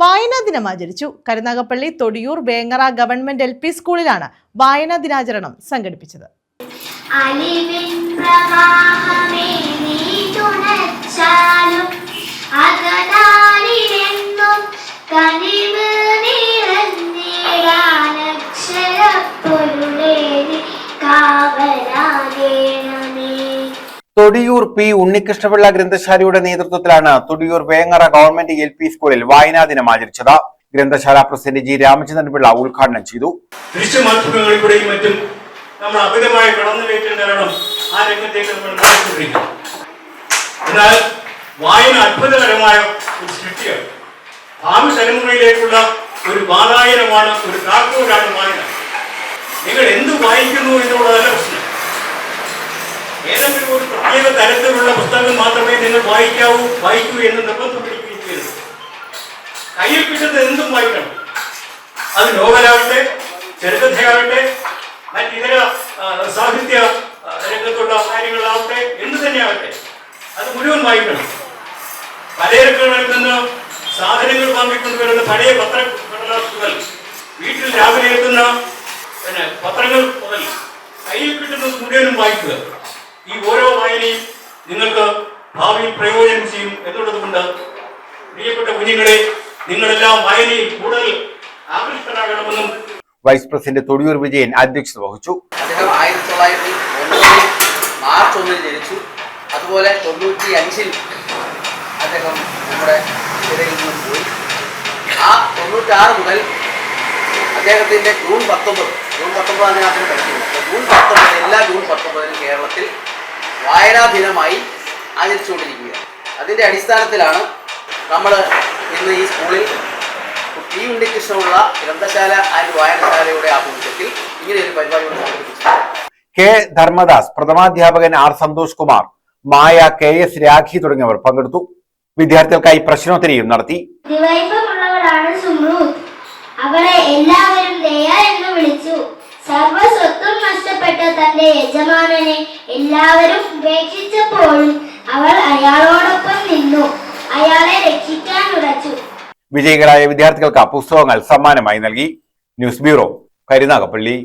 വായനാ ദിനം ആചരിച്ചു. കരുനാഗപ്പള്ളി തൊടിയൂർ വേങ്ങറ ഗവൺമെന്റ് LP സ്കൂളിലാണ് വായനാ ദിനാചരണം സംഘടിപ്പിച്ചത്. തൊടിയൂർ P. ഉണ്ണികൃഷ്ണപിള്ള ഗ്രന്ഥശാലയുടെ നേതൃത്വത്തിലാണ് തൊടിയൂർ വേങ്ങറ ഗവൺമെന്റ് LP സ്കൂളിൽ വായനാ ദിനം ആചരിച്ചത്. ഗ്രന്ഥശാല പ്രസിഡന്റ് G. രാമചന്ദ്രൻപിള്ള ഉദ്ഘാടനം ചെയ്തു. ദൃശ്യമാധ്യമങ്ങളിലൂടെയും മറ്റും നമ്മൾ അമിതമായി കടന്നുകയറ്റേണ്ടവരണം ആ രംഗത്തേക്ക് നമ്മൾ നടത്തിക്കൊണ്ടിരിക്കും. എന്നാൽ വായന അത്ഭുതകരമായ ഒരു സൃഷ്ടിയാണ്. ഭാവി തലമുറയിലേക്കുള്ള ഒരു വാതായനമാണ്, ഒരു താക്കോലാണ് വായന. നിങ്ങൾ എന്ത് വായിക്കുന്നു എന്നുള്ളതല്ല പ്രശ്നം. ഏതെങ്കിലും ഒരു പ്രത്യേക തരത്തിലുള്ള പുസ്തകം മാത്രമേ നിങ്ങൾ വായിക്കൂ എന്ന് നിർബന്ധം പിടിക്കുകയും ചെയ്യരുത്. കയ്യിൽ കിട്ടുന്നത് എന്തും വായിക്കണം. അത് നോവലാവട്ടെ, ചെറുകഥയാവട്ടെ, മറ്റിതര സാഹിത്യ രംഗത്തുള്ള കാര്യങ്ങളാവട്ടെ, എന്ത് തന്നെയാവട്ടെ, അത് മുഴുവൻ വായിക്കണം. പലചരക്കുകളിൽ നിന്ന് സാധനങ്ങൾ വാങ്ങിക്കൊണ്ടുവരുന്ന പഴയ പത്രക്കടലാസുകൾ, വീട്ടിൽ രാവിലെ എത്തുന്ന പത്രങ്ങൾ മുതൽ കയ്യിൽ കിട്ടുന്നത് മുഴുവനും വായിക്കുക. ഈ ഓരോ വായനയും നിങ്ങൾക്ക് ഭാവിയിൽ പ്രയോജനം ചെയ്യും എന്നുള്ളത് കൊണ്ട് പ്രിയപ്പെട്ട കുഞ്ഞുങ്ങളെ, നിങ്ങളെല്ലാം വായനയിൽ കൂടുതൽ ആകൃഷ്ടരാകണമെന്നും വൈസ് പ്രസിഡന്റ് തൊടിയൂർ വിജയൻ അധ്യക്ഷത വഹിച്ചു. അദ്ദേഹം 1901 മാർച്ച് 1 ജനിച്ചു. അതുപോലെ 95 അദ്ദേഹം നമ്മുടെ ഇടയിൽ നിന്നും പോയി. ആ 96 മുതൽ അദ്ദേഹത്തിന്റെ ജൂൺ 19 അദ്ദേഹം പഠിക്കുന്നത്. ജൂൺ 19 എല്ലാ ജൂൺ 19 കേരളത്തിൽ വായനാ ദിനമായി ആചരിച്ചുകൊണ്ടിരിക്കുകയാണ്. അതിൻ്റെ അടിസ്ഥാനത്തിലാണ് നമ്മൾ ഇന്ന് ഈ സ്കൂളിൽ P. ഉണ്ണികൃഷ്ണപിള്ള ഗ്രന്ഥശാല ആൻഡ് വായനശാലയുടെ ആഭിമുഖ്യത്തിൽ ഇങ്ങനെ ഒരു പരിപാടി സംഘടിപ്പിച്ചു. K. ധർമ്മദാസ്, പ്രഥമാധ്യാപകൻ R. സന്തോഷ് കുമാർ, മായ, KS രാഖി തുടങ്ങിയവർ പങ്കെടുത്തു. വിദ്യാർത്ഥികൾക്കായി പ്രശ്നോത്തരിയും നടത്തി. അവളെ എല്ലാവരും ദയ എന്ന് വിളിച്ചു. സർവസ്വത്തും നഷ്ടപ്പെട്ട തന്റെ യജമാനനെ എല്ലാവരും ഉപേക്ഷിച്ചപ്പോഴും അവൾ അയാളോടൊപ്പം നിന്നു, അയാളെ രക്ഷിക്കാൻ ഉറച്ചു. വിജയികളായ വിദ്യാർത്ഥികൾക്ക് പുസ്തകങ്ങൾ സമ്മാനമായി നൽകി. News bureau, Karunagappally.